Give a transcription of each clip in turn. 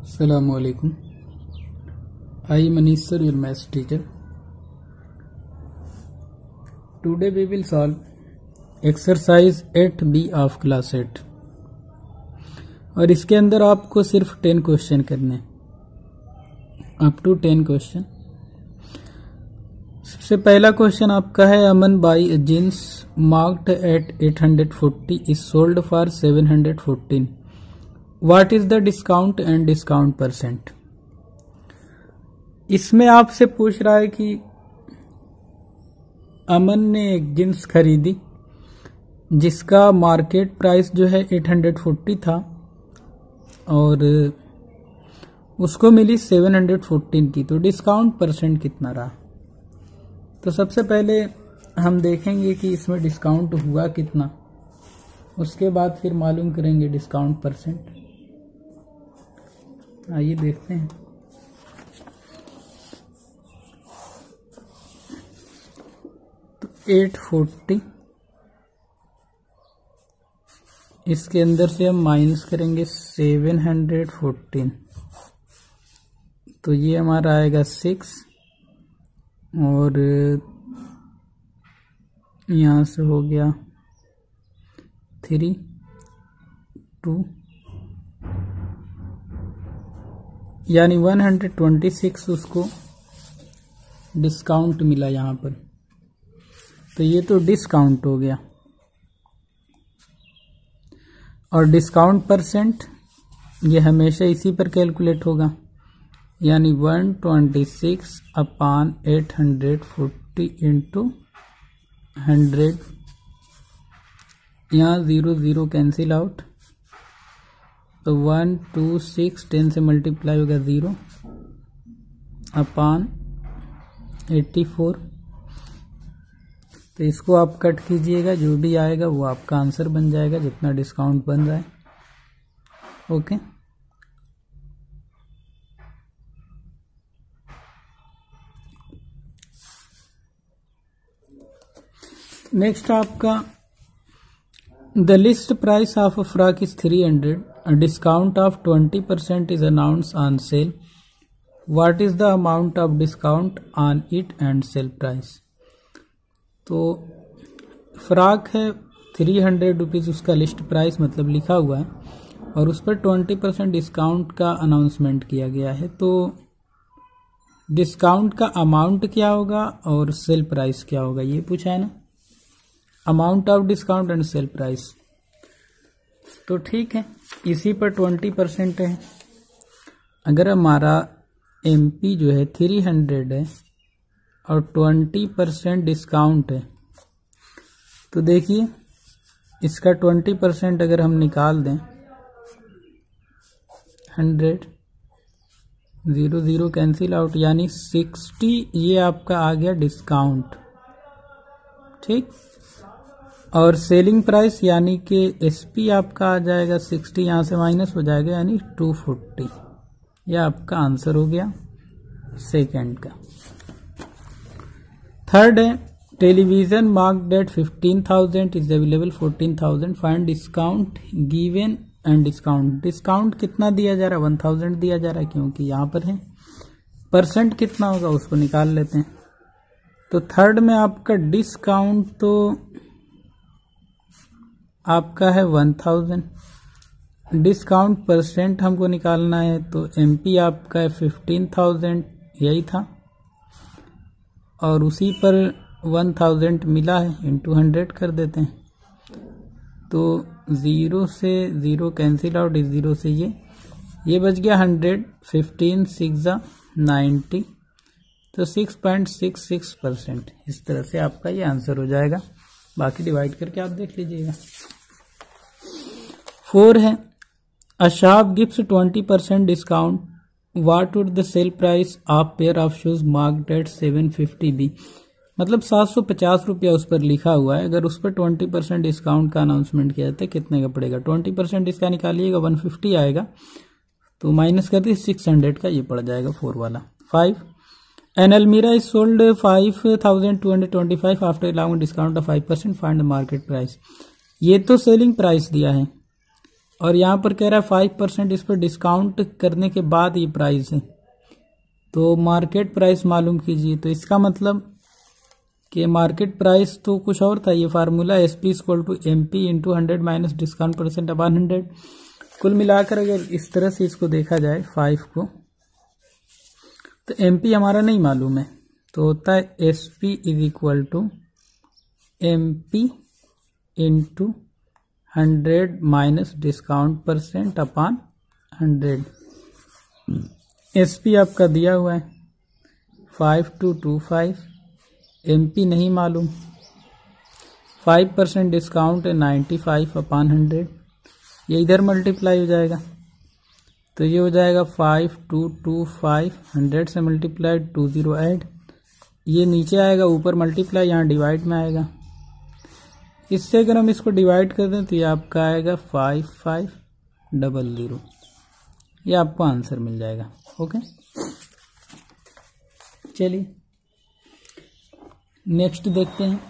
Assalamualaikum. I am Manish sir, your maths teacher. Today we will solve exercise 8B of class 8 और इसके अंदर आपको सिर्फ 10 question करने, अप टू 10 क्वेश्चन। सबसे पहला क्वेश्चन आपका है, Aman buy jeans marked at 840 is sold for 714. What is the discount and discount percent. इसमें आपसे पूछ रहा है कि अमन ने एक जींस खरीदी जिसका मार्केट प्राइस जो है 840 था और उसको मिली 714 की, तो डिस्काउंट परसेंट कितना रहा। तो सबसे पहले हम देखेंगे कि इसमें डिस्काउंट हुआ कितना, उसके बाद फिर मालूम करेंगे डिस्काउंट परसेंट। आइए देखते हैं। तो 840, इसके अंदर से हम माइनस करेंगे 714, तो ये हमारा आएगा 6 और यहाँ से हो गया 3 2, यानी 126 उसको डिस्काउंट मिला यहाँ पर। तो ये तो डिस्काउंट हो गया। और डिस्काउंट परसेंट ये हमेशा इसी पर कैलकुलेट होगा, यानी 126 अपॉन 840 इंटू 100। यहाँ 0 0 कैंसिल आउट, तो 1 2 6 10 से मल्टीप्लाई होगा 0 अपॉन 84। तो इसको आप कट कीजिएगा, जो भी आएगा वो आपका आंसर बन जाएगा, जितना डिस्काउंट बन रहा है। ओके, नेक्स्ट आपका, the list price of a frock is 300, a discount of 20% is announced on sale. What is the amount of discount on it and sale price? तो फ्रॉक है 300 रुपीज़ उसका लिस्ट प्राइस मतलब लिखा हुआ है और उस पर 20% डिस्काउंट का अनाउंसमेंट किया गया है। तो डिस्काउंट का अमाउंट क्या होगा और सेल प्राइस क्या होगा, ये पूछा है ना, amount of discount and sale price. तो ठीक है, इसी पर 20% है। अगर हमारा एमपी जो है 300 है और 20% डिस्काउंट है, तो देखिए इसका 20% अगर हम निकाल दें, 100 0 0 कैंसिल आउट, यानी 60 ये आपका आ गया डिस्काउंट। ठीक, और सेलिंग प्राइस यानी कि एसपी आपका आ जाएगा 60, यहाँ से माइनस हो जाएगा, यानी 240। यह आपका आंसर हो गया सेकंड का। थर्ड है, television marked at 15,000 is available 14,000, find discount given and discount. Discount कितना दिया जा रहा है, 1000 दिया जा रहा है क्योंकि यहाँ पर है। परसेंट कितना होगा उसको निकाल लेते हैं। तो थर्ड में आपका डिस्काउंट तो आपका है 1000, डिस्काउंट परसेंट हमको निकालना है, तो एमपी आपका है 15,000 यही था और उसी पर 1000 मिला है, इंटू 100 कर देते हैं। तो 0 से 0 कैंसिल आउट, इस 0 से ये बच गया 100, 15 6 90, तो 6.66%। इस तरह से आपका ये आंसर हो जाएगा। बाकी डिवाइड करके आप देख लीजिएगा। 4 है, a shop gives 20% discount, what would the sale price of pair of shoes marked at 750 be. मतलब 750 रुपया उस पर लिखा हुआ है, अगर उस पर 20% डिस्काउंट का अनाउंसमेंट किया जाता है कितने का पड़ेगा। 20% इसका निकालिएगा 150 आएगा, तो माइनस कर दी 600 का, ये पड़ जाएगा 4 वाला। 5, an almirah is sold 5225 after allowing discount of 5%, find the market price. ये तो सेलिंग प्राइस दिया है, और यहाँ पर कह रहा है 5% इस पर डिस्काउंट करने के बाद ये प्राइस है, तो मार्केट प्राइस मालूम कीजिए। तो इसका मतलब कि मार्केट प्राइस तो कुछ और था, ये formula SP = MP × 100 minus discount % upon 100। कुल मिलाकर अगर इस तरह से इसको देखा जाए 5 को, तो MP हमारा नहीं मालूम है, तो होता है SP = MP × 100 minus discount % upon 100। SP आपका दिया हुआ है 5225, MP नहीं मालूम, 5% डिस्काउंट है 95 अपॉन 100, ये इधर मल्टीप्लाई हो जाएगा, तो ये हो जाएगा 5225, 100 से मल्टीप्लाइड 20 ऐड, ये नीचे आएगा, ऊपर मल्टीप्लाई, यहाँ डिवाइड में आएगा। इससे अगर हम इसको डिवाइड कर दें तो ये आपका आएगा 5500, ये आपको आंसर मिल जाएगा। ओके, चलिए नेक्स्ट देखते हैं।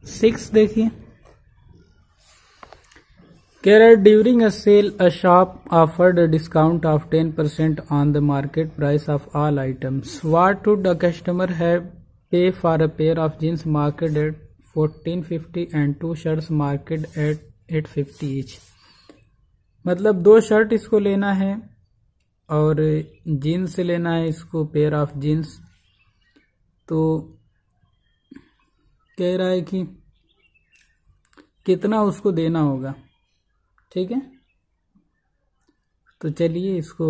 6 देखिए, कह रहा है during a sale a shop offered a discount of 10% on the market price of all items. What would the customer have pay for a pair of jeans marked at 1450 and 2 shirts marked at 850 each. मतलब 2 shirt इसको लेना है और jeans से लेना है इसको pair of jeans, तो कह रहा है कि कितना उसको देना होगा। ठीक है, तो चलिए इसको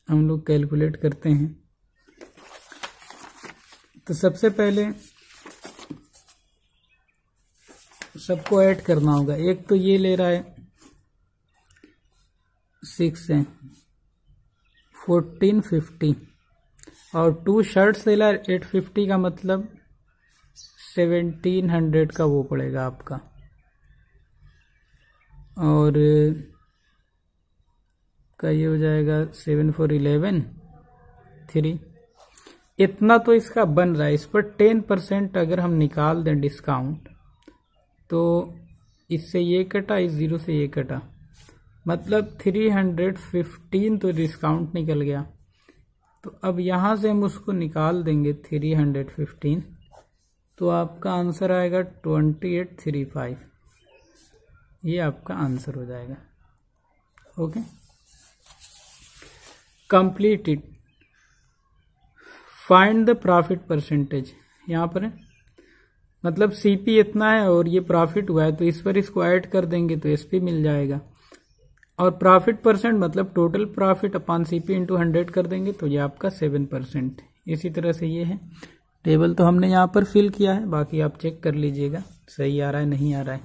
हम लोग कैलकुलेट करते हैं। तो सबसे पहले सबको ऐड करना होगा। एक तो ये ले रहा है 6 है 1450 और 2 शर्ट्स ले रहा है 850 का मतलब 1700 का वो पड़ेगा आपका, और का ये हो जाएगा 7 4 11 3। इतना तो इसका बन रहा है। इस पर 10% अगर हम निकाल दें डिस्काउंट, तो इससे ये कटा, इस 0 से ये कटा, मतलब 315 तो डिस्काउंट निकल गया। तो अब यहाँ से हम उसको निकाल देंगे 315, तो आपका आंसर आएगा 2835। ये आपका आंसर हो जाएगा। Okay, completed. Find the profit percentage. यहाँ पर है मतलब सीपी इतना है और ये प्रॉफिट हुआ है, तो इस पर इसको ऐड कर देंगे तो एसपी मिल जाएगा। और प्रॉफिट परसेंट मतलब total profit upon CP into 100 कर देंगे तो ये आपका 7%। इसी तरह से ये है। टेबल तो हमने यहाँ पर फिल किया है, बाकी आप चेक कर लीजिएगा सही आ रहा है नहीं आ रहा है,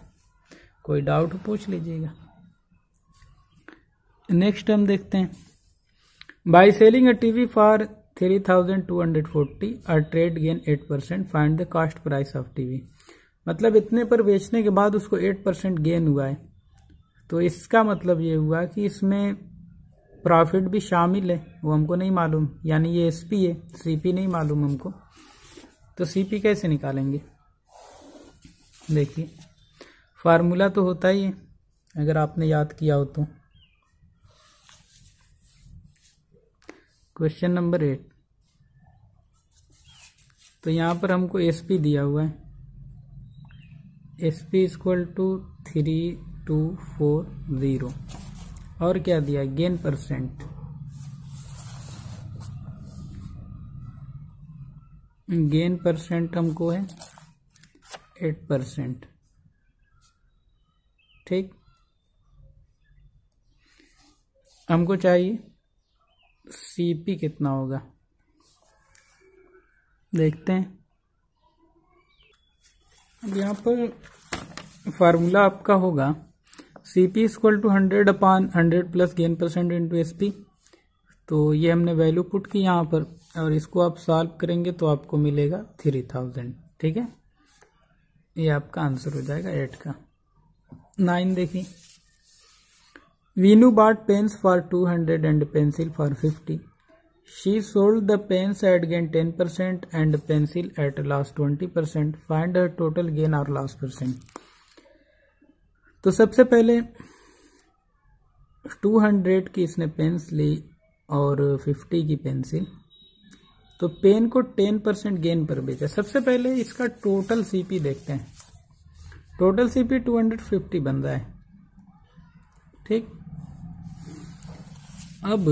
कोई डाउट पूछ लीजिएगा। नेक्स्ट हम देखते हैं, by selling a TV for 3240 और trade gain 8%, find the cost price of TV. मतलब इतने पर बेचने के बाद उसको 8% गेन हुआ है, तो इसका मतलब ये हुआ कि इसमें प्रॉफिट भी शामिल है, वो हमको नहीं मालूम, यानी ये एसपी है, सीपी नहीं मालूम हमको। तो सीपी कैसे निकालेंगे? देखिए फार्मूला तो होता ही है, अगर आपने याद किया हो तो। क्वेश्चन नंबर 8, तो यहाँ पर हमको एसपी दिया हुआ है, एसपी = 3240, और क्या दिया गेन परसेंट, गेन परसेंट हमको है 8%। ठीक, हमको चाहिए सीपी कितना होगा, देखते हैं। अब यहाँ पर फार्मूला आपका होगा CP = 100/100 plus gain percent into SP. तो ये हमने वैल्यू पुट की यहाँ पर, और इसको आप सॉल्व करेंगे तो आपको मिलेगा 3000। ठीक है, ये आपका आंसर हो जाएगा 8 का। 9 देखिए, Veenu bought pens for 200 and pencil for 50. She sold the pens at gain 10% and pencil at loss 20%. Find her total gain or loss percent. तो सबसे पहले 200 की इसने पेन्स ली और 50 की पेंसिल, तो पेन को 10% गेन पर बेचा। सबसे पहले इसका टोटल सीपी देखते हैं। टोटल सीपी 250 बन रहा है, ठीक। अब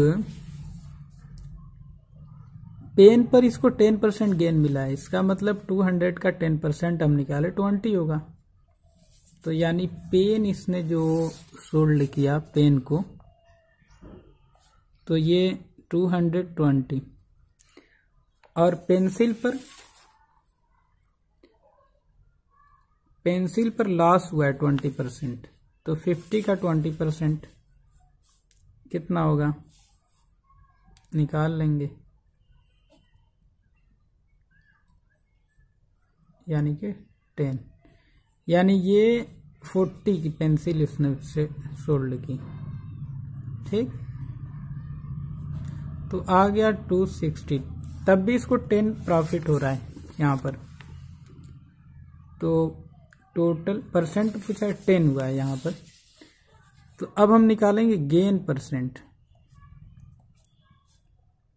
पेन पर इसको 10% गेन मिला है, इसका मतलब 200 का 10% हम निकाले 20 होगा। तो यानी पेन इसने जो सोल्ड किया पेन को, तो ये 220, और पेंसिल पर लॉस हुआ है 20%, तो 50 का 20% कितना होगा, निकाल लेंगे, यानी कि 10, यानी ये 40 की पेंसिल इसने से सोल्ड की, ठीक। तो आ गया 260, तब भी इसको 10 प्रॉफिट हो रहा है यहाँ पर। तो टोटल परसेंट पूछा है, 10 हुआ है यहाँ पर। तो अब हम निकालेंगे गेन परसेंट।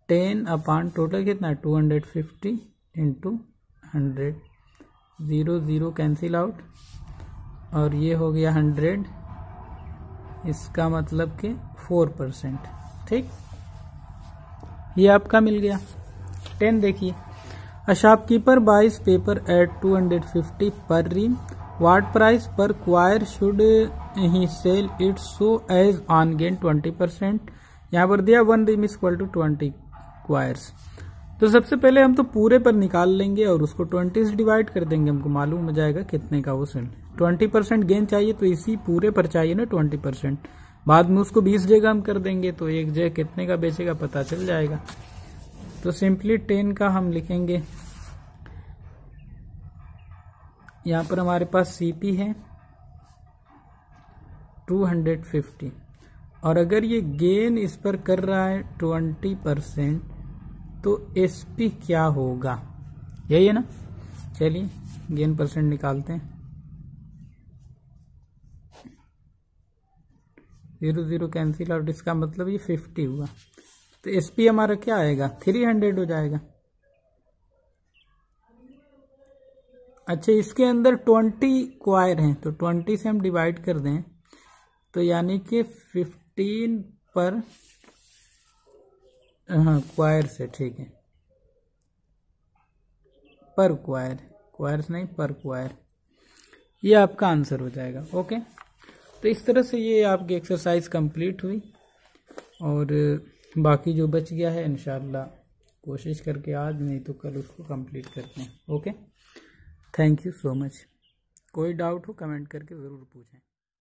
10 अपॉन टोटल कितना है 250 इंटू 100, 0 0 कैंसिल आउट, और ये हो गया 100, इसका मतलब कि 4%, ठीक। ये आपका मिल गया 10। देखिए, a shopkeeper buys paper at 250 per ream, what price per quire should he sell it so as on gain 20%। यहाँ पर दिया 1 ream is equal to 20 quires. तो सबसे पहले हम तो पूरे पर निकाल लेंगे और उसको 20 से डिवाइड कर देंगे, हमको मालूम हो जाएगा कितने का वो सेल। 20% गेन चाहिए तो इसी पूरे पर चाहिए ना 20%, बाद में उसको 20 जगह हम कर देंगे तो एक जगह कितने का बेचेगा पता चल जाएगा। तो सिंपली 10 का हम लिखेंगे, यहाँ पर हमारे पास सीपी है 250, और अगर ये गेन इस पर कर रहा है 20%, तो एसपी क्या होगा, यही है ना। चलिए गेन परसेंट निकालते हैं। 0 0 कैंसिल आउट, इसका मतलब ये 50 हुआ, तो एसपी हमारा क्या आएगा 300 हो जाएगा। अच्छा, इसके अंदर 20 क्वायर हैं, तो 20 से हम डिवाइड कर दें, तो यानी कि 15 पर, हाँ क्वायर से, ठीक है, पर क्वायर, क्वायर्स नहीं पर क्वायर, ये आपका आंसर हो जाएगा। ओके, तो इस तरह से ये आपकी एक्सरसाइज कंप्लीट हुई, और बाकी जो बच गया है इंशाल्लाह कोशिश करके आज नहीं तो कल उसको कंप्लीट करते हैं। Okay, thank you so much. कोई डाउट हो कमेंट करके ज़रूर पूछें।